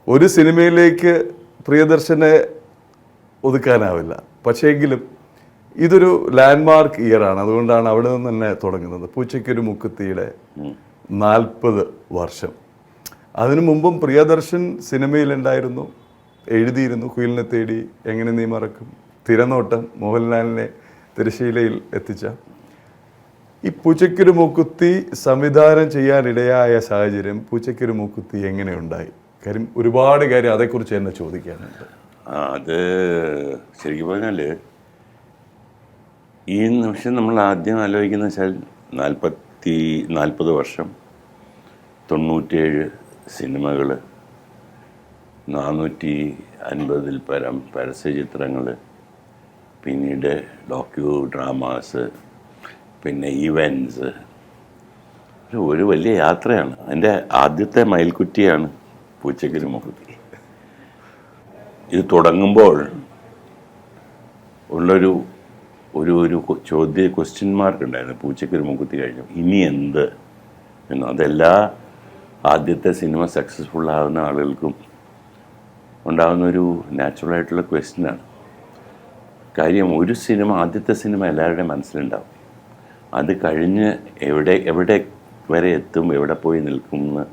ഒരു സിനിമയിലേക്ക് പ്രിയദർശനെ ഒതുക്കാനാവില്ല. പക്ഷേ എങ്കിലും ഇതൊരു ലാൻഡ്മാർക്ക് ഇയറാണ്. അതുകൊണ്ടാണ് അവിടെ നിന്ന് തന്നെ തുടങ്ങുന്നത്. പൂച്ചയ്ക്കൊരു മുക്കുത്തിയുടെ 40 വർഷം. അതിനു മുമ്പും പ്രിയദർശൻ സിനിമയിലുണ്ടായിരുന്നു, എഴുതിയിരുന്നു. കുയിലിനെ തേടി, എങ്ങനെ നീ മറക്കും, തിരനോട്ടം, മോഹൻലാലിനെ തിരശ്ശീലയിൽ എത്തിച്ച. ഈ പൂച്ചയ്ക്കൊരു മൂക്കുത്തി സംവിധാനം ചെയ്യാനിടയായ സാഹചര്യം, പൂച്ചയ്ക്കൊരു മൂക്കുത്തി എങ്ങനെയുണ്ടായി? കാര്യം ഒരുപാട് കാര്യം അതേക്കുറിച്ച് തന്നെ ചോദിക്കാനുണ്ട്. അത് ശരിക്കും പറഞ്ഞാൽ ഈ നിമിഷം നമ്മൾ ആദ്യം ആലോചിക്കുന്ന വെച്ചാൽ 40 വർഷം, 97 സിനിമകൾ, 450-ൽ പരം പരസ്യചിത്രങ്ങൾ, പിന്നീട് ഡോക്യു ഡ്രാമാസ്, പിന്നെ ഈവൻറ്റ്സ്. ഒരു വലിയ യാത്രയാണ്. എൻ്റെ ആദ്യത്തെ മയിൽക്കുറ്റിയാണ് പൂച്ചയ്ക്കൊരു മൂക്കുത്തി. ഇത് തുടങ്ങുമ്പോൾ ഉള്ളൊരു ക്വസ്റ്റ്യൻ മാർക്ക് ഉണ്ടായിരുന്നു. പൂച്ചയ്ക്കൊരു മൂക്കുത്തി കഴിഞ്ഞു, ഇനി എന്ത് എന്ന്. അതെല്ലാ ആദ്യത്തെ സിനിമ സക്സസ്ഫുൾ ആകുന്ന ആളുകൾക്കും ഉണ്ടാകുന്നൊരു നാച്ചുറലായിട്ടുള്ള ക്വസ്റ്റ്യനാണ്. കാര്യം, ഒരു സിനിമ, ആദ്യത്തെ സിനിമ എല്ലാവരുടെയും മനസ്സിലുണ്ടാവും. അത് കഴിഞ്ഞ് എവിടെ വരെ എത്തും, എവിടെ പോയി നിൽക്കും എന്ന്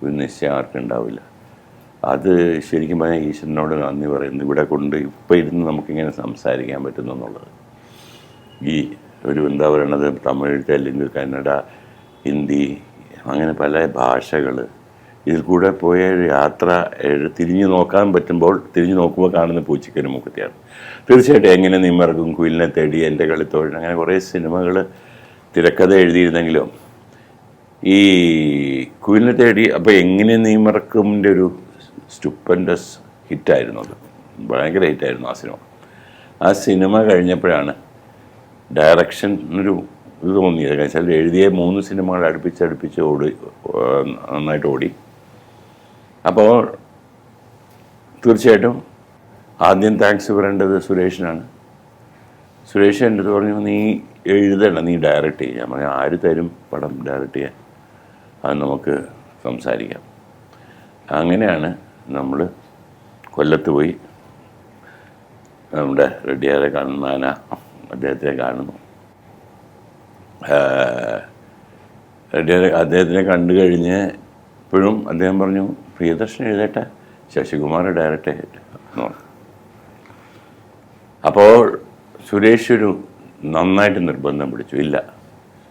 ഒരു നിശ്ചയം ആർക്കുണ്ടാവില്ല. അത് ശരിക്കും പറഞ്ഞാൽ ഈശ്വരനോട് നന്ദി പറയുന്നു, ഇവിടെ കൊണ്ട് ഇപ്പം ഇരുന്ന് നമുക്കിങ്ങനെ സംസാരിക്കാൻ പറ്റുന്നു എന്നുള്ളത്. ഈ ഒരു എന്താ പറയണത്, തമിഴ്, തെലുങ്ക്, കന്നഡ, ഹിന്ദി, അങ്ങനെ പല ഭാഷകൾ, ഇതിൽ കൂടെ പോയ യാത്ര തിരിഞ്ഞു നോക്കാൻ പറ്റുമ്പോൾ, തിരിഞ്ഞു നോക്കുമ്പോൾ കാണുന്ന പൂച്ചയ്ക്കൊരു മൂക്കുത്തിയാണ്. തീർച്ചയായിട്ടും എങ്ങനെ നീ മറക്കും, കുയിലിനെ തേടി, എൻ്റെ കളിത്തോഴൻ, അങ്ങനെ കുറേ സിനിമകൾ തിരക്കഥ എഴുതിയിരുന്നെങ്കിലും ഈ കുയിലിനെ തേടി, അപ്പോൾ എങ്ങനെ നീ മറക്കുമിൻ്റെ ഒരു സ്റ്റുപ്പൻഡസ് ഹിറ്റായിരുന്നു. അത് ഭയങ്കര ഹിറ്റായിരുന്നു ആ സിനിമ. ആ സിനിമ കഴിഞ്ഞപ്പോഴാണ് ഡയറക്ഷൻ ഒരു ഇത് തോന്നിയത്. വെച്ചാൽ എഴുതിയ 3 സിനിമകൾ അടുപ്പിച്ച് നന്നായിട്ട് ഓടി. അപ്പോൾ തീർച്ചയായിട്ടും ആദ്യം താങ്ക്സ് പറയേണ്ടത് സുരേഷിനാണ്. സുരേഷ് എൻ്റെ അടുത്ത് പറഞ്ഞു, നീ എഴുതണ്ട, നീ ഡയറക്റ്റ് ചെയ്യാം. ഞാൻ പറഞ്ഞു, ആര് തരും പടം ഡയറക്റ്റ് ചെയ്യാൻ? അത് നമുക്ക് സംസാരിക്കാം. അങ്ങനെയാണ് നമ്മൾ കൊല്ലത്ത് പോയി നമ്മുടെ റെഡ്ഡിയാരെ കാണുന്ന അദ്ദേഹത്തിനെ കാണുന്നു. അദ്ദേഹത്തിനെ കണ്ടു കഴിഞ്ഞ് ഇപ്പോഴും അദ്ദേഹം പറഞ്ഞു, പ്രിയദർശൻ എഴുതട്ടെ, ശശികുമാർ ഡയറക്റ്റ് ചെയ്യട്ടെ എന്ന് പറഞ്ഞു. അപ്പോൾ സുരേഷ് നന്നായിട്ട് നിർബന്ധം പിടിച്ചു. ഇല്ല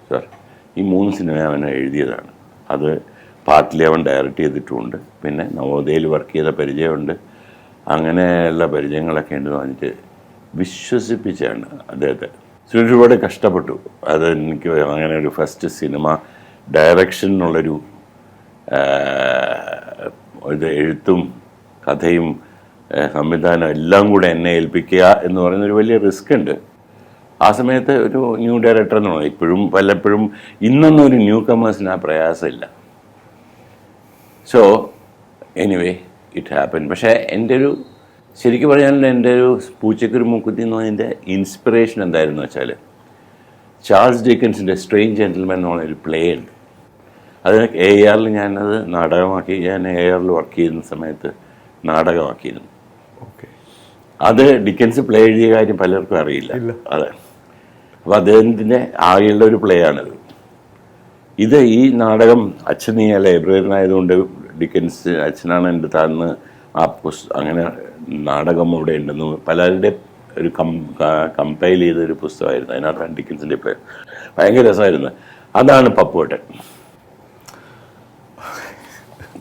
സാർ, ഈ 3 സിനിമ അവൻ എഴുതിയതാണ്. അത് പാർട്ടിലി അവൻ ഡയറക്റ്റ് ചെയ്തിട്ടുമുണ്ട്, പിന്നെ നവോദയയിൽ വർക്ക് ചെയ്ത പരിചയമുണ്ട്, അങ്ങനെയുള്ള പരിചയങ്ങളൊക്കെ ഉണ്ടെന്ന് പറഞ്ഞിട്ട് വിശ്വസിപ്പിച്ചാണ് അദ്ദേഹത്തെ. സുരേഷ് ഒരുപാട് കഷ്ടപ്പെട്ടു. അത് എനിക്ക് അങ്ങനെ ഒരു ഫസ്റ്റ് സിനിമ ഡയറക്ഷൻ എന്നുള്ളൊരു ഇത് എഴുത്തും കഥയും സംവിധാനം എല്ലാം കൂടെ എന്നെ ഏൽപ്പിക്കുക എന്ന് പറയുന്നൊരു വലിയ റിസ്ക് ഉണ്ട്. ആ സമയത്ത് ഒരു ന്യൂ ഡയറക്ടർ എന്ന് പറയുന്നത് ഇപ്പോഴും പലപ്പോഴും ഇന്നൊന്നും ഒരു ന്യൂ കമേഴ്സിന് ആ പ്രയാസമില്ല. So anyway it happen. പക്ഷേ ശരിക്കും പറഞ്ഞാൽ എൻ്റെ പൂച്ചയ്ക്കൊരു മൂക്കുത്തി എന്ന് പറഞ്ഞതിൻ്റെ ഇൻസ്പിറേഷൻ എന്തായിരുന്നു വെച്ചാൽ, ചാൾസ് ഡിക്കൻസിൻ്റെ സ്ട്രേഞ്ച് ജെന്റിൽമാൻ എന്ന് പറഞ്ഞൊരു പ്ലേ ഉണ്ട്. അത് ARL ഞാനത് നാടകമാക്കി. ഞാൻ ARL വർക്ക് ചെയ്യുന്ന സമയത്ത് നാടകമാക്കിയിരുന്നു. ഓക്കെ. അത് ഡിക്കൻസ് പ്ലേ എഴുതിയ കാര്യം പലർക്കും അറിയില്ല. അതെ. അപ്പോൾ അദ്ദേഹത്തിൻ്റെ ആകെയുള്ള ഒരു പ്ലേ ആണിത്. ഈ നാടകം അച്ഛൻ ഈ ലൈബ്രറിയനായതുകൊണ്ട് ഡിക്കൻസ് അച്ഛനാണ് എൻ്റെ തന്ന് ആ അങ്ങനെ നാടകം ഇവിടെ ഉണ്ടെന്ന് പലരുടെ ഒരു കമ്പൈൽ ചെയ്തൊരു പുസ്തകമായിരുന്നു. അതിനകത്താണ് ഡിക്കൻസിൻ്റെ പ്ലേ. ഭയങ്കര രസമായിരുന്നു. അതാണ് പപ്പുവേട്ടൻ.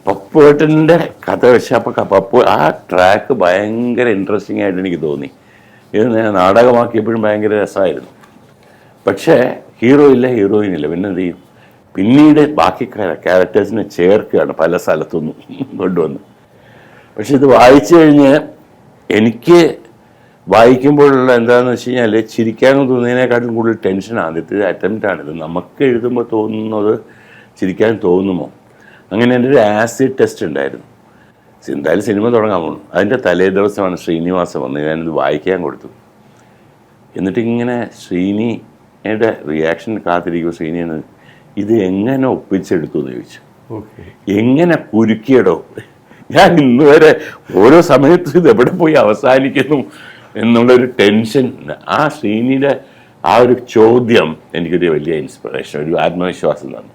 പപ്പുവേട്ടൻ്റെ കഥ വെച്ചാൽ അപ്പോൾ ആ ട്രാക്ക് ഭയങ്കര ഇൻട്രസ്റ്റിംഗ് ആയിട്ട് എനിക്ക് തോന്നി. ഇത് ഞാൻ നാടകമാക്കിയപ്പോഴും ഭയങ്കര രസമായിരുന്നു. പക്ഷേ ഹീറോ ഇല്ല, ഹീറോയിൻ ഇല്ല. പിന്നെ എന്ത് ചെയ്യും? പിന്നീട് ബാക്കി ക്യാരക്ടേഴ്സിനെ ചേർക്കുകയാണ് പല സ്ഥലത്തുനിന്നും കൊണ്ടുവന്ന്. പക്ഷെ ഇത് വായിച്ചു കഴിഞ്ഞ് എനിക്ക് വായിക്കുമ്പോഴുള്ള എന്താണെന്ന് വെച്ച് കഴിഞ്ഞാൽ, ചിരിക്കാനും തോന്നുന്നതിനേക്കാട്ടും കൂടുതൽ ടെൻഷൻ ആദ്യത്തെ അറ്റംപ്റ്റാണിത്. നമുക്ക് എഴുതുമ്പോൾ തോന്നുന്നത് ചിരിക്കാൻ തോന്നുമോ? അങ്ങനെ എൻ്റെ ഒരു ആസിഡ് ടെസ്റ്റ് ഉണ്ടായിരുന്നു. എന്തായാലും സിനിമ തുടങ്ങാൻ പോകുന്നു. അതിൻ്റെ തലേ ദിവസമാണ് ശ്രീനിവാസൻ വന്ന് ഞാനിത് വായിക്കാൻ കൊടുത്തു. എന്നിട്ട് ഇങ്ങനെ ശ്രീനിയുടെ റിയാക്ഷൻ കാത്തിരിക്കും. ശ്രീനി എന്ന് ഇത് എങ്ങനെ ഒപ്പിച്ചെടുത്തു എന്ന് ചോദിച്ചു. എങ്ങനെ കുരുക്കിയടോ? ഞാൻ ഇന്ന് വരെ ഓരോ സമയത്തും ഇത് എവിടെ പോയി അവസാനിക്കുന്നു എന്നുള്ളൊരു ടെൻഷൻ. ആ ശ്രീനിയുടെ ആ ഒരു ചോദ്യം എനിക്കൊരു വലിയ ഇൻസ്പിറേഷൻ, ഒരു ആത്മവിശ്വാസം തന്നു.